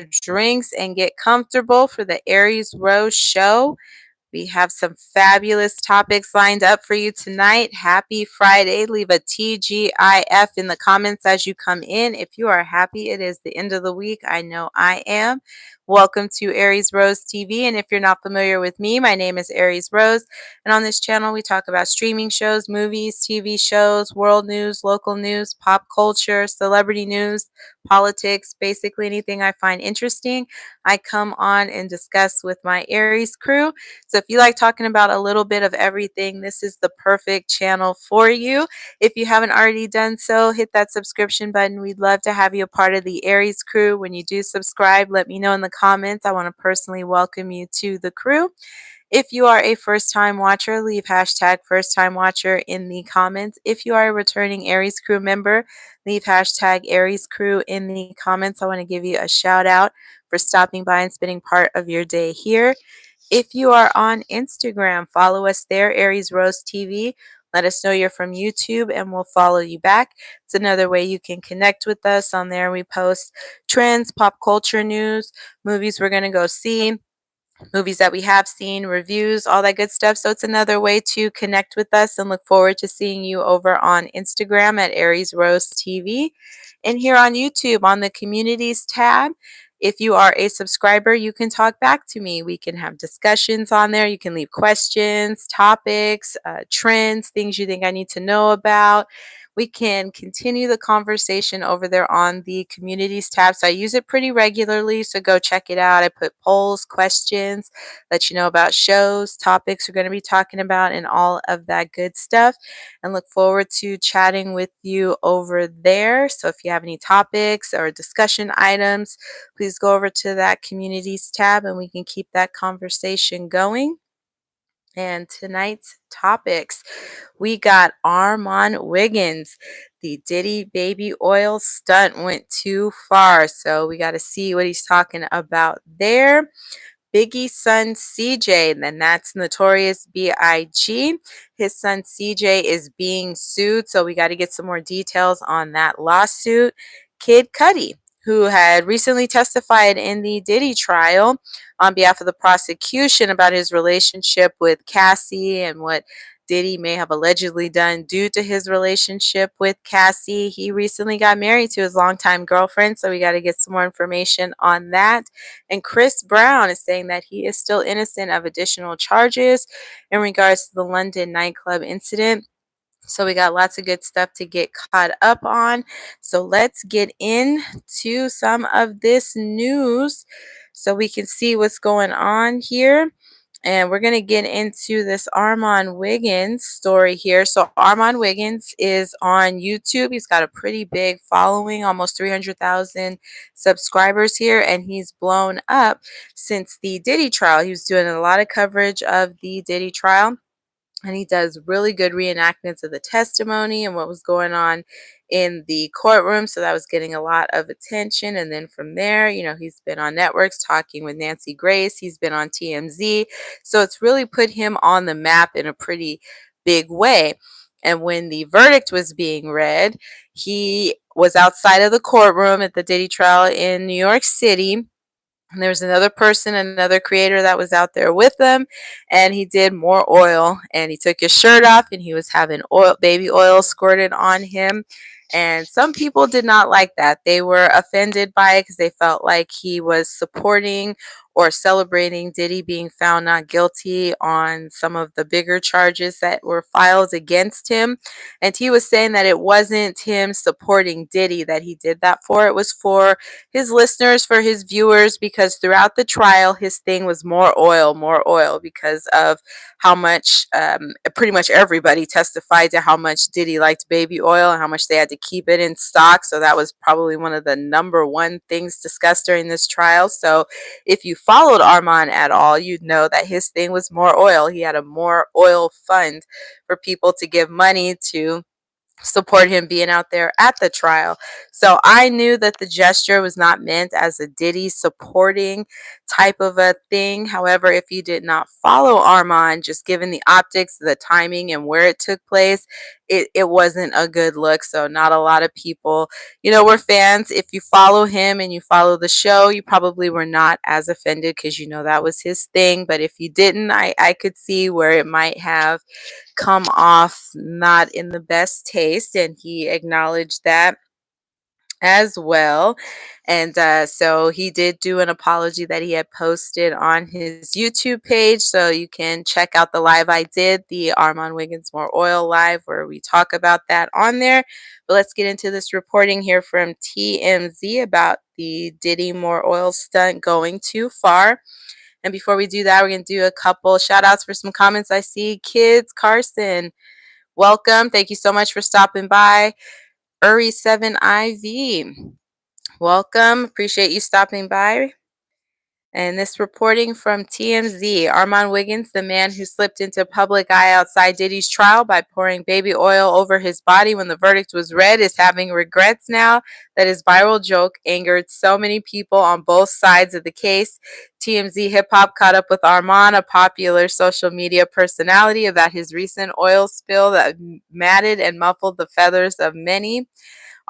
drinks and get comfortable for the Aries Rose Show. We have some fabulous topics lined up for you tonight. Happy Friday. Leave a TGIF in the comments as you come in. If you are happy, it is the end of the week. I know I am. Welcome to Aries Rose TV. And if you're not familiar with me, my name is Aries Rose. And on this channel, we talk about streaming shows, movies, TV shows, world news, local news, pop culture, celebrity news, politics, basically anything I find interesting. I come on and discuss with my Aries crew. So if you like talking about a little bit of everything, this is the perfect channel for you. If you haven't already done so, hit that subscription button. We'd love to have you a part of the Aries crew. When you do subscribe, let me know in the comments. I want to personally welcome you to the crew. If you are a first-time watcher, leave hashtag first-time watcher in the comments. If you are a returning Aries crew member, leave hashtag Aries crew in the comments. I want to give you a shout out for stopping by and spending part of your day here. If you are on Instagram, follow us there, Aries Rose TV. Let us know you're from YouTube and we'll follow you back. It's another way you can connect with us. On there we post trends, pop culture news, movies we're going to go see, movies that we have seen, reviews, all that good stuff. So it's another way to connect with us and look forward to seeing you over on Instagram at Aries Rose TV. And here on YouTube on the Communities tab, if you are a subscriber, you can talk back to me. We can have discussions on there. You can leave questions, topics, trends, things you think I need to know about. We can continue the conversation over there on the Communities tab. So I use it pretty regularly, so go check it out. I put polls, questions, let you know about shows, topics we're going to be talking about, and all of that good stuff. And look forward to chatting with you over there. So if you have any topics or discussion items, please go over to that Communities tab and we can keep that conversation going. And tonight's topics, we got Armon Wiggins. The Diddy baby oil stunt went too far. So we got to see what he's talking about there. Biggie's son CJ, and then that's Notorious BIG. His son CJ is being sued, so we got to get some more details on that lawsuit. Kid Cudi, who had recently testified in the Diddy trial on behalf of the prosecution about his relationship with Cassie and what Diddy may have allegedly done due to his relationship with Cassie. He recently got married to his longtime girlfriend, so we got to get some more information on that. And Chris Brown is saying that he is still innocent of additional charges in regards to the London nightclub incident. So we got lots of good stuff to get caught up on. So let's get into some of this news so we can see what's going on here. And we're going to get into this Armon Wiggins story here. So Armon Wiggins is on YouTube. He's got a pretty big following, almost 300,000 subscribers here. And he's blown up since the Diddy trial. He was doing a lot of coverage of the Diddy trial. And he does really good reenactments of the testimony and what was going on in the courtroom. So that was getting a lot of attention. And then from there, he's been on networks talking with Nancy Grace. He's been on TMZ. So it's really put him on the map in a pretty big way. And when the verdict was being read, he was outside of the courtroom at the Diddy trial in New York City. And there was another person, another creator that was out there with them, and he did more oil, and he took his shirt off, and he was having baby oil squirted on him. And some people did not like that. They were offended by it because they felt like he was supporting or celebrating Diddy being found not guilty on some of the bigger charges that were filed against him. And he was saying that it wasn't him supporting Diddy that he did that for. It was for his listeners, for his viewers, because throughout the trial, his thing was more oil, because of how much, pretty much everybody testified to how much Diddy liked baby oil and how much they had to keep it in stock. So that was probably one of the number one things discussed during this trial. So if you followed Armon at all, you'd know that his thing was more oil. He had a more oil fund for people to give money to support him being out there at the trial. So I knew that the gesture was not meant as a Diddy supporting type of a thing. However, if you did not follow Armon, just given the optics, the timing, and where it took place, it wasn't a good look. So not a lot of people, were fans. If you follow him and you follow the show, you probably were not as offended because that was his thing. But if you didn't, I could see where it might have come off not in the best taste, and he acknowledged that as well. And so he did do an apology that he had posted on his YouTube page. So you can check out the live I did, the Armon Wiggins More Oil live, where we talk about that on there. But let's get into this reporting here from TMZ about the Diddy More Oil stunt going too far. And before we do that, we're going to do a couple shout outs for some comments I see. Kids, Carson, welcome. Thank you so much for stopping by. Uri7IV, welcome. Appreciate you stopping by. And this reporting from TMZ, Armon Wiggins, the man who slipped into public eye outside Diddy's trial by pouring baby oil over his body when the verdict was read, is having regrets now that his viral joke angered so many people on both sides of the case. TMZ Hip Hop caught up with Armon, a popular social media personality, about his recent oil spill that matted and muffled the feathers of many.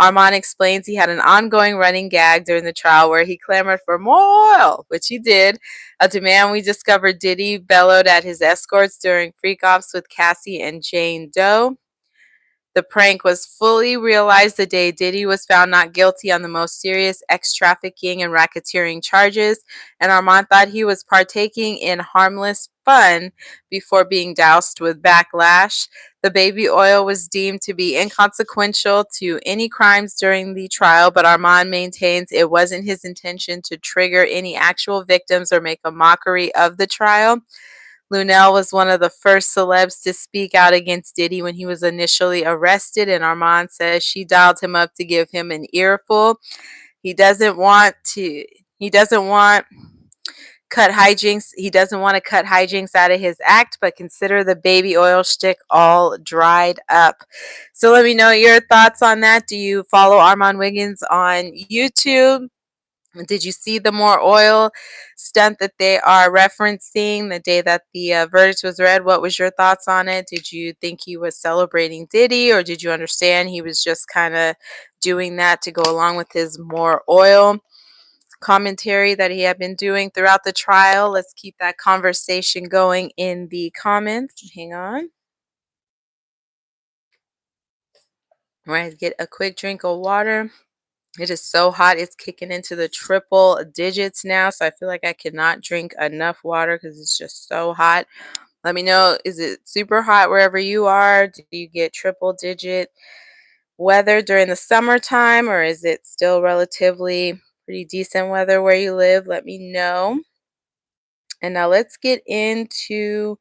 Armon explains he had an ongoing running gag during the trial where he clamored for more oil, which he did, a demand we discovered Diddy bellowed at his escorts during freak-offs with Cassie and Jane Doe. The prank was fully realized the day Diddy was found not guilty on the most serious ex-trafficking and racketeering charges, and Armon thought he was partaking in harmless fun before being doused with backlash. The baby oil was deemed to be inconsequential to any crimes during the trial, but Armon maintains it wasn't his intention to trigger any actual victims or make a mockery of the trial. Lunel was one of the first celebs to speak out against Diddy when he was initially arrested, and Armon says she dialed him up to give him an earful. He doesn't want to. He doesn't want cut hijinks. He doesn't want to cut hijinks out of his act, but consider the baby oil shtick all dried up. So let me know your thoughts on that. Do you follow Armon Wiggins on YouTube? Did you see the More Oil stunt that they are referencing the day that the verdict was read? What was your thoughts on it? Did you think he was celebrating Diddy, or did you understand he was just kind of doing that to go along with his More Oil commentary that he had been doing throughout the trial? Let's keep that conversation going in the comments. Hang on. Right, get a quick drink of water. It is so hot. It's kicking into the triple digits now. So I feel like I cannot drink enough water because it's just so hot. Let me know, is it super hot wherever you are? Do you get triple digit weather during the summertime, or is it still relatively pretty decent weather where you live? Let me know. And now let's get into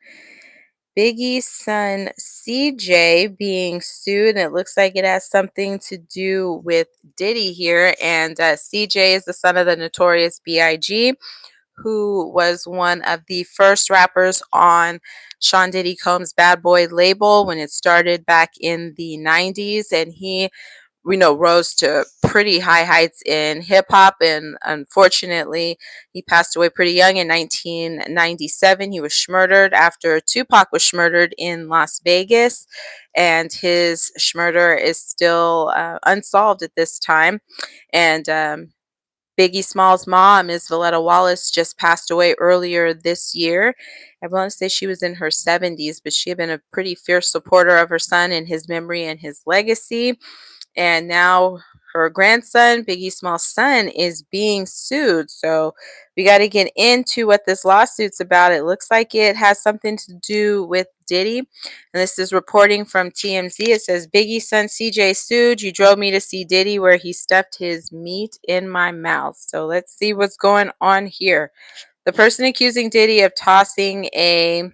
Biggie's son CJ being sued, and it looks like it has something to do with Diddy here. And CJ is the son of the Notorious BIG, who was one of the first rappers on Sean Diddy Combs' Bad Boy label when it started back in the 90s. And he rose to pretty high heights in hip hop, and unfortunately, he passed away pretty young in 1997. He was murdered after Tupac was murdered in Las Vegas, and his murder is still unsolved at this time. And Biggie Small's mom, Ms. Valletta Wallace, just passed away earlier this year. I want to say she was in her 70s, but she had been a pretty fierce supporter of her son and his memory and his legacy. And now her grandson, Biggie Small's son, is being sued. So we got to get into what this lawsuit's about. It looks like it has something to do with Diddy. And this is reporting from TMZ. It says, Biggie's son CJ sued. You drove me to see Diddy where he stuffed his meat in my mouth. So let's see what's going on here. The person accusing Diddy of tossing a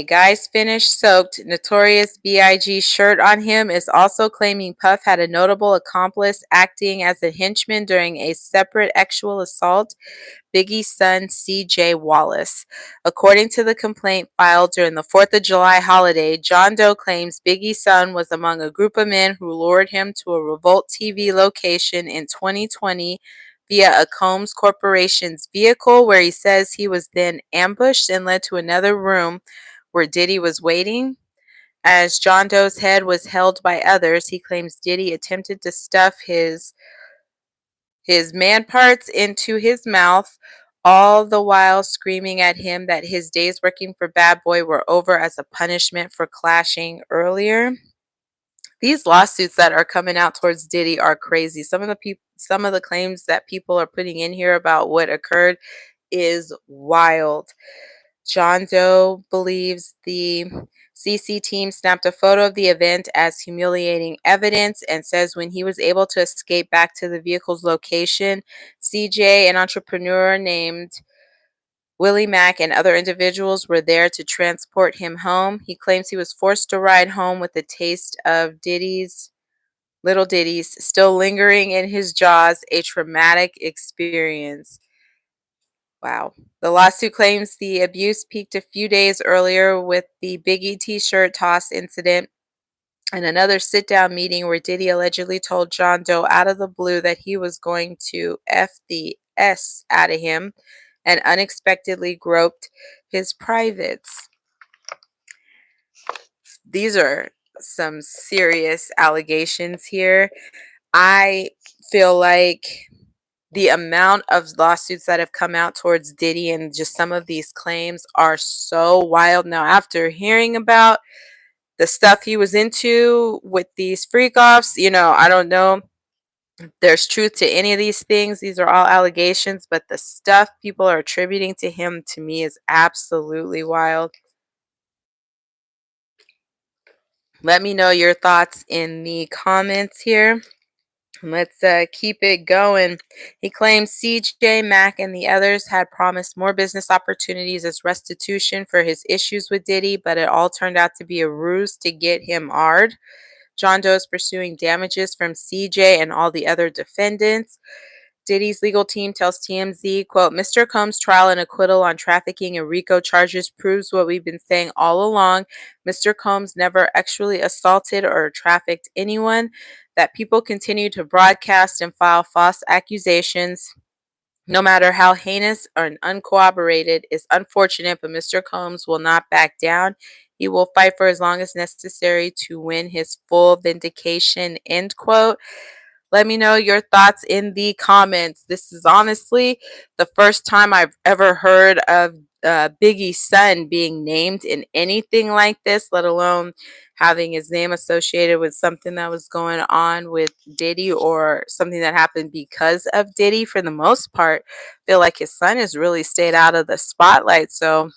guy's finished soaked Notorious BIG shirt on him is also claiming Puff had a notable accomplice acting as a henchman during a separate actual assault, Biggie's son CJ Wallace. According to the complaint filed during the 4th of July holiday, John Doe claims Biggie's son was among a group of men who lured him to a Revolt TV location in 2020 via a Combs Corporation's vehicle, where he says he was then ambushed and led to another room where Diddy was waiting. As John Doe's head was held by others, he claims Diddy attempted to stuff his man parts into his mouth, all the while screaming at him that his days working for Bad Boy were over as a punishment for clashing earlier. These lawsuits that are coming out towards Diddy are crazy. Some of the claims that people are putting in here about what occurred is wild. John Doe believes the CC team snapped a photo of the event as humiliating evidence and says when he was able to escape back to the vehicle's location, CJ, an entrepreneur named Willie Mack, and other individuals were there to transport him home. He claims he was forced to ride home with the taste of Little Diddy's still lingering in his jaws, a traumatic experience. Wow. The lawsuit claims the abuse peaked a few days earlier with the Biggie t-shirt toss incident and another sit-down meeting where Diddy allegedly told John Doe out of the blue that he was going to F the S out of him and unexpectedly groped his privates. These are some serious allegations here. I feel like the amount of lawsuits that have come out towards Diddy and just some of these claims are so wild. Now, after hearing about the stuff he was into with these freak offs, I don't know if there's truth to any of these things. These are all allegations, but the stuff people are attributing to him to me is absolutely wild. Let me know your thoughts in the comments here. Let's keep it going. He claims CJ, Mack, and the others had promised more business opportunities as restitution for his issues with Diddy, but it all turned out to be a ruse to get him hard. John Doe is pursuing damages from CJ and all the other defendants. Diddy's legal team tells TMZ, quote, Mr. Combs' trial and acquittal on trafficking and RICO charges proves what we've been saying all along. Mr. Combs never actually assaulted or trafficked anyone. That people continue to broadcast and file false accusations, no matter how heinous or uncorroborated, is unfortunate, but Mr. Combs will not back down. He will fight for as long as necessary to win his full vindication, end quote. Let me know your thoughts in the comments. This is honestly the first time I've ever heard of Biggie's son being named in anything like this, let alone having his name associated with something that was going on with Diddy or something that happened because of Diddy. For the most part, I feel like his son has really stayed out of the spotlight. So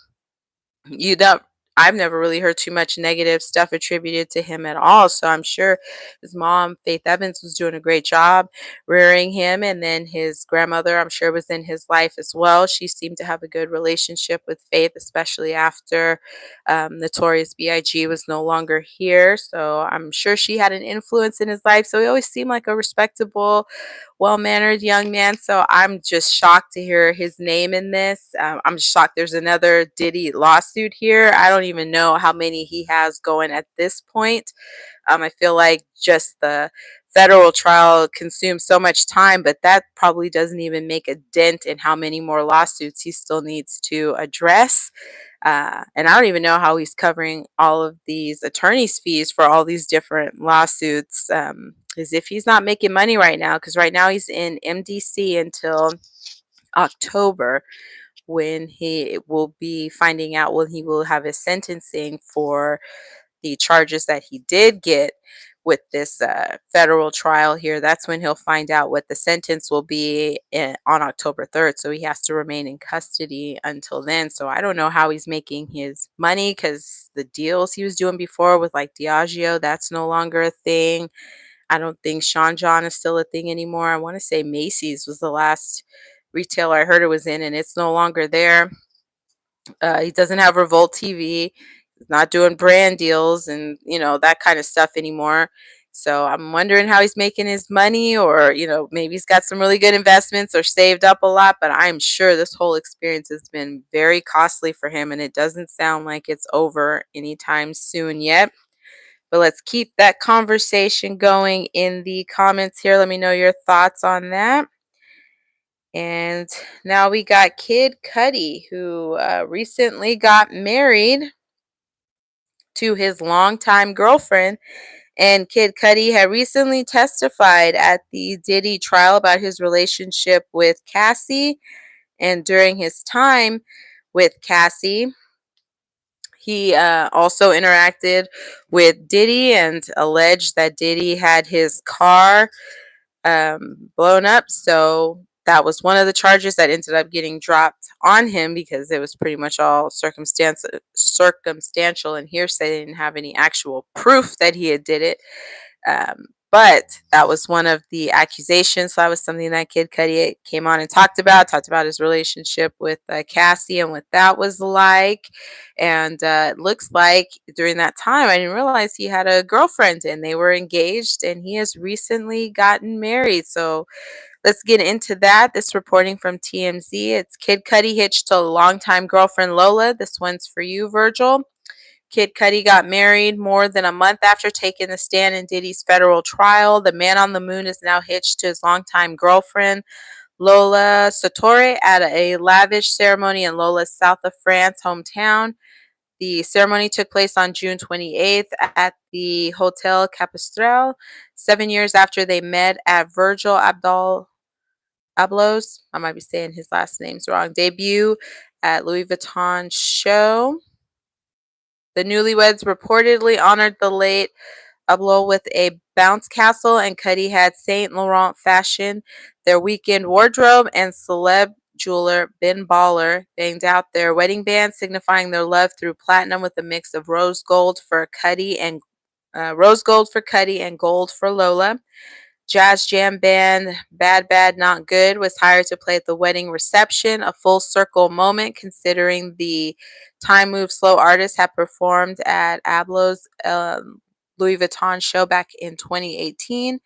you don't I've never really heard too much negative stuff attributed to him at all. So I'm sure his mom, Faith Evans, was doing a great job rearing him. And then his grandmother, I'm sure, was in his life as well. She seemed to have a good relationship with Faith, especially after Notorious BIG was no longer here. So I'm sure she had an influence in his life. So he always seemed like a respectable, well-mannered young man. So I'm just shocked to hear his name in this. I'm just shocked there's another Diddy lawsuit here. I don't even know how many he has going at this point. I feel like just the federal trial consumes so much time, but that probably doesn't even make a dent in how many more lawsuits he still needs to address. And I don't even know how he's covering all of these attorney's fees for all these different lawsuits. As if he's not making money right now, because right now he's in MDC until October, when he will be finding out when he will have his sentencing for the charges that he did get with this federal trial here. That's when he'll find out what the sentence will be on October 3rd. So he has to remain in custody until then. So I don't know how he's making his money, because the deals he was doing before with like Diageo, that's no longer a thing. I don't think Sean John is still a thing anymore. I want to say Macy's was the last retailer I heard it was in, and it's no longer there. He doesn't have Revolt TV. He's not doing brand deals and that kind of stuff anymore. So I'm wondering how he's making his money, or maybe he's got some really good investments or saved up a lot. But I'm sure this whole experience has been very costly for him, and it doesn't sound like it's over anytime soon yet. But let's keep that conversation going in the comments here. Let me know your thoughts on that. And now we got Kid Cudi, who recently got married to his longtime girlfriend. And Kid Cudi had recently testified at the Diddy trial about his relationship with Cassie. And during his time with Cassie, he also interacted with Diddy and alleged that Diddy had his car blown up. So that was one of the charges that ended up getting dropped on him because it was pretty much all circumstantial and hearsay. They didn't have any actual proof that he had did it. But that was one of the accusations. So that was something that Kid Cudi came on and talked about his relationship with Cassie and what that was like. And it looks like during that time, I didn't realize he had a girlfriend and they were engaged, and he has recently gotten married. So let's get into that. This reporting from TMZ. It's Kid Cudi hitched to longtime girlfriend Lola. This one's for you, Virgil. Kid Cudi got married more than a month after taking the stand in Diddy's federal trial. The man on the moon is now hitched to his longtime girlfriend, Lola Sartori, at a lavish ceremony in Lola's south of France hometown. The ceremony took place on June 28th at the Hotel Capistrel, 7 years after they met at Virgil Abloh's, I might be saying his last name's wrong, debut at Louis Vuitton show. The newlyweds reportedly honored the late Abloh with a bounce castle, and Cudi had Saint Laurent fashion their weekend wardrobe, and celeb jeweler Ben Baller banged out their wedding band, signifying their love through platinum with a mix of rose gold for Cudi and gold for Lola. Jazz jam band Bad Bad Not Good was hired to play at the wedding reception, a full circle moment considering the Time Move Slow artist had performed at Abloh's Louis Vuitton show back in 2018.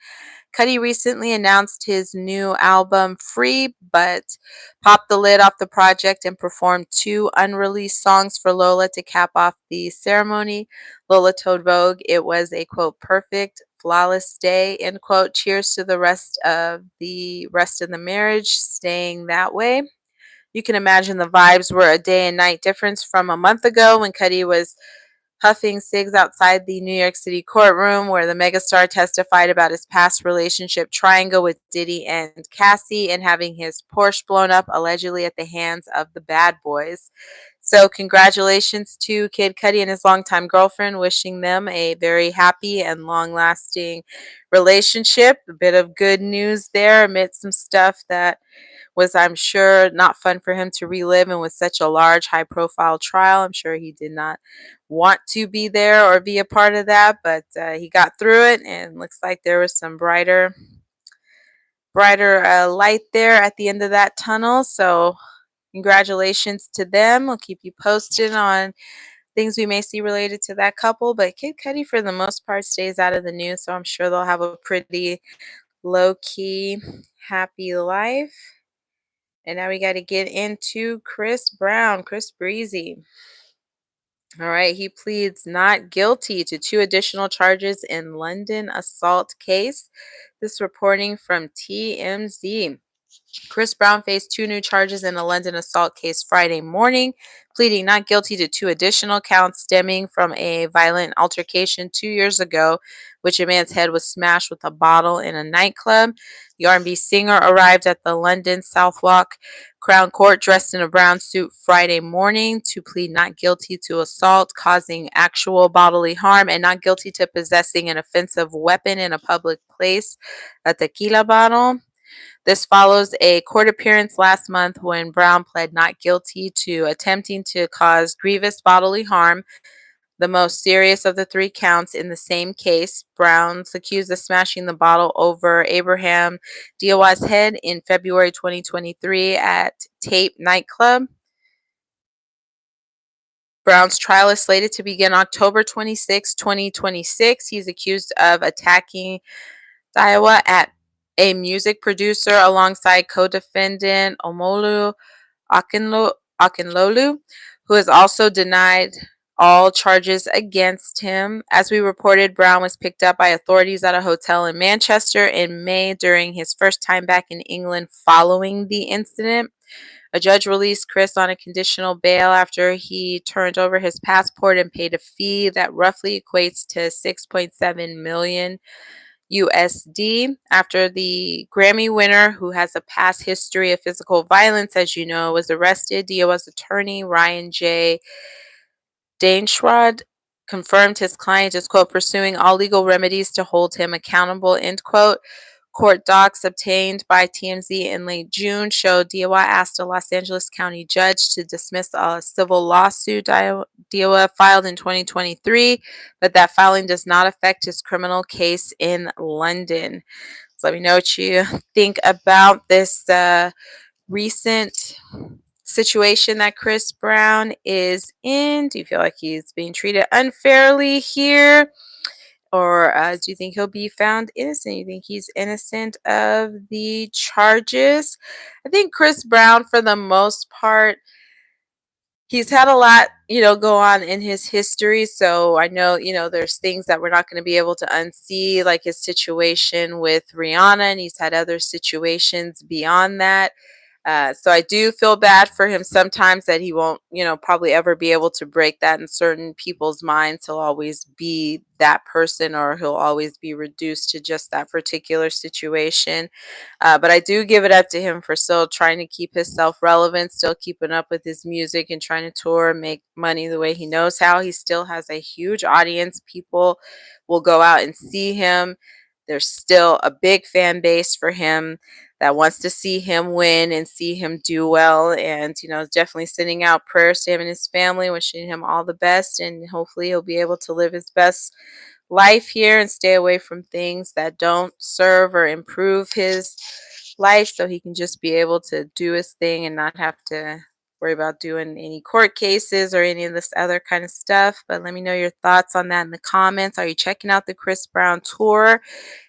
Cudi recently announced his new album Free, but popped the lid off the project and performed 2 unreleased songs for Lola to cap off the ceremony. Lola told Vogue it was a, quote, perfect, flawless day, end quote. Cheers to the rest of the marriage staying that way. You can imagine the vibes were a day and night difference from a month ago when Cudi was huffing cigs outside the New York City courtroom where the megastar testified about his past relationship triangle with Diddy and Cassie and having his Porsche blown up allegedly at the hands of the bad boys. So congratulations to Kid Cudi and his longtime girlfriend, wishing them a very happy and long-lasting relationship. A bit of good news there amid some stuff that was, I'm sure, not fun for him to relive, and with such a large, high-profile trial, I'm sure he did not want to be there or be a part of that, but he got through it, and looks like there was some brighter light there at the end of that tunnel. So congratulations to them. We'll keep you posted on things we may see related to that couple, but Kid Cudi for the most part stays out of the news, so I'm sure they'll have a pretty low-key happy life. And now we got to get into Chris Brown, Chris Breezy. All right, he pleads not guilty to 2 additional charges in London assault case. This reporting from TMZ. Chris Brown faced 2 new charges in a London assault case Friday morning, pleading not guilty to 2 additional counts stemming from a violent altercation 2 years ago, which a man's head was smashed with a bottle in a nightclub. The R&B singer arrived at the London Southwark Crown Court dressed in a brown suit Friday morning to plead not guilty to assault causing actual bodily harm and not guilty to possessing an offensive weapon in a public place, a tequila bottle. This follows a court appearance last month when Brown pled not guilty to attempting to cause grievous bodily harm, the most serious of the 3 counts in the same case. Brown's accused of smashing the bottle over Abraham Diaw's head in February 2023 at Tape nightclub. Brown's trial is slated to begin October 26, 2026. He's accused of attacking Diawa at a music producer alongside co-defendant Omolu Akinlolu, who has also denied all charges against him. As we reported, Brown was picked up by authorities at a hotel in Manchester in May during his first time back in England following the incident. A judge released Chris on a conditional bail after he turned over his passport and paid a fee that roughly equates to 6.7 million USD. After the Grammy winner, who has a past history of physical violence, as you know, was arrested, DOA's attorney Ryan J. Dainschrod confirmed his client is, quote, pursuing all legal remedies to hold him accountable, end quote. Court docs obtained by TMZ in late June showed DOA asked a Los Angeles County judge to dismiss a civil lawsuit DOA filed in 2023, but that filing does not affect his criminal case in London. So let me know what you think about this recent situation that Chris Brown is in. Do you feel like he's being treated unfairly here? Or do you think he'll be found innocent? You think he's innocent of the charges? I think Chris Brown, for the most part, he's had a lot, go on in his history. So I know, there's things that we're not going to be able to unsee, like his situation with Rihanna, and he's had other situations beyond that. So I do feel bad for him sometimes that he won't, probably ever be able to break that in certain people's minds. He'll always be that person, or he'll always be reduced to just that particular situation. But I do give it up to him for still trying to keep himself relevant, still keeping up with his music and trying to tour and make money the way he knows how. He still has a huge audience. People will go out and see him. There's still a big fan base for him that wants to see him win and see him do well. And, definitely sending out prayers to him and his family, wishing him all the best. And hopefully he'll be able to live his best life here and stay away from things that don't serve or improve his life, so he can just be able to do his thing and not have to worry about doing any court cases or any of this other kind of stuff. But let me know your thoughts on that in the comments. Are you checking out the Chris Brown tour?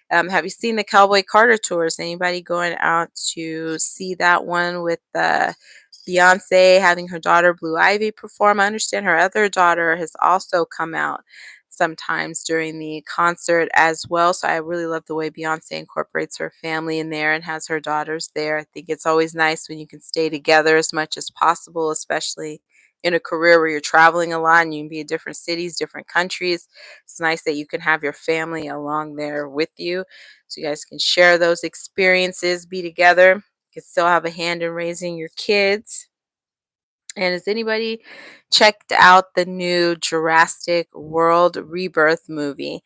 Have you seen the Cowboy Carter tours? Anybody going out to see that one with Beyonce having her daughter Blue Ivy perform? I understand her other daughter has also come out sometimes during the concert as well. So I really love the way Beyonce incorporates her family in there and has her daughters there. I think it's always nice when you can stay together as much as possible, especially in a career where you're traveling a lot and you can be in different cities, different countries. It's nice that you can have your family along there with you so you guys can share those experiences, be together. You can still have a hand in raising your kids. And has anybody checked out the new Jurassic World Rebirth movie?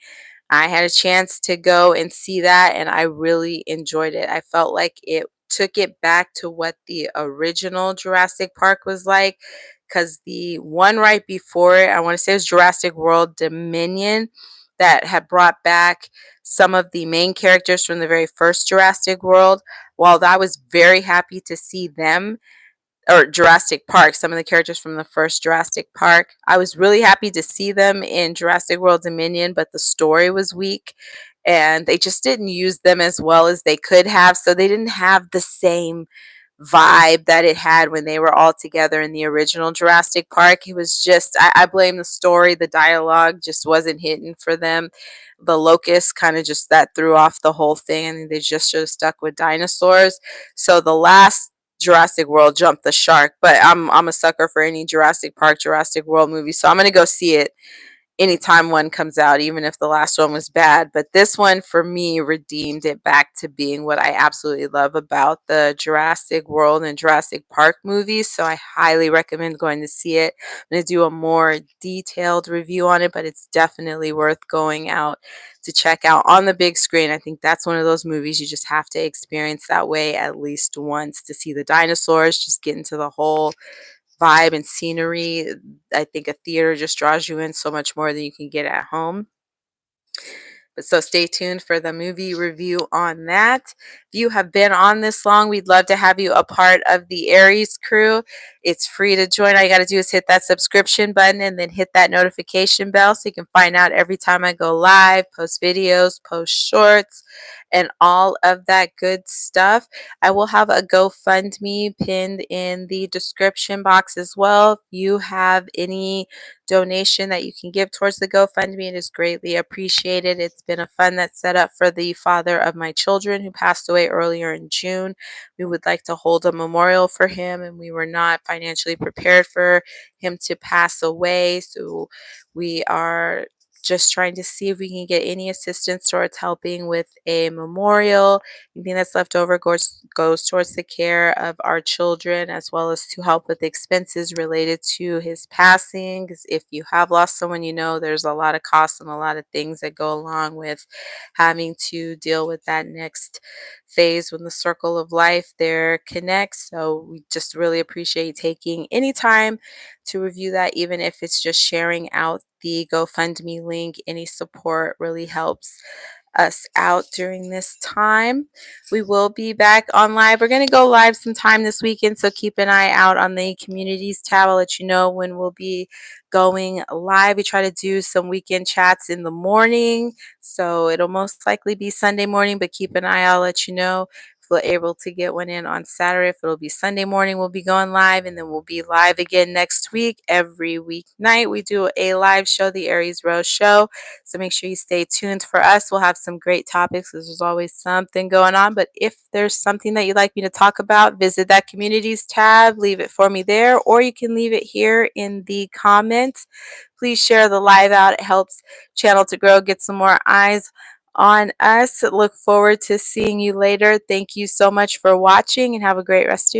I had a chance to go and see that, and I really enjoyed it. I felt like it took it back to what the original Jurassic Park was like, because the one right before it, I want to say, it was Jurassic World Dominion, that had brought back some of the main characters from the very first Jurassic World. While I was very happy to see them, or Jurassic Park, some of the characters from the first Jurassic Park, I was really happy to see them in Jurassic World Dominion, but the story was weak and they just didn't use them as well as they could have. So they didn't have the same vibe that it had when they were all together in the original Jurassic Park. It was just, I blame the story, the dialogue just wasn't hitting for them. The locust kind of just that threw off the whole thing, and they just should have stuck with dinosaurs. So the last Jurassic World jumped the shark, but I'm a sucker for any Jurassic Park, Jurassic World movie, so I'm gonna go see it anytime one comes out, even if the last one was bad. But this one, for me, redeemed it back to being what I absolutely love about the Jurassic World and Jurassic Park movies. So I highly recommend going to see it. I'm going to do a more detailed review on it, but it's definitely worth going out to check out on the big screen. I think that's one of those movies you just have to experience that way at least once, to see the dinosaurs, just get into the whole vibe and scenery. I think a theater just draws you in so much more than you can get at home. But so stay tuned for the movie review on that. If you have been on this long, we'd love to have you a part of the Aries crew. It's free to join. All you got to do is hit that subscription button and then hit that notification bell so you can find out every time I go live, post videos, post shorts, and all of that good stuff. I will have a GoFundMe pinned in the description box as well. If you have any donation that you can give towards the GoFundMe, it is greatly appreciated. It's been a fund that's set up for the father of my children who passed away earlier in June. We would like to hold a memorial for him, and we were not financially prepared for him to pass away. So we are just trying to see if we can get any assistance towards helping with a memorial. Anything that's left over goes towards the care of our children, as well as to help with expenses related to his passing. Because if you have lost someone, you know there's a lot of costs and a lot of things that go along with having to deal with that next phase when the circle of life there connects. So we just really appreciate taking any time to review that, even if it's just sharing out the GoFundMe link. Any support really helps us out during this time. We will be back on live. We're going to go live sometime this weekend, so keep an eye out on the communities tab. I'll let you know when we'll be going live. We try to do some weekend chats in the morning, so it'll most likely be Sunday morning, but keep an eye. I'll let you know if we're able to get one in on Saturday. If it'll be Sunday morning, we'll be going live, and then we'll be live again next week. Every weeknight we do a live show, the Aries Rose Show, so make sure you stay tuned for us. We'll have some great topics because there's always something going on. But if there's something that you'd like me to talk about, visit that communities tab, leave it for me there, or you can leave it here in the comments. Please share the live out. It helps channel to grow, get some more eyes on us. Look forward to seeing you later. Thank you so much for watching, and have a great rest of your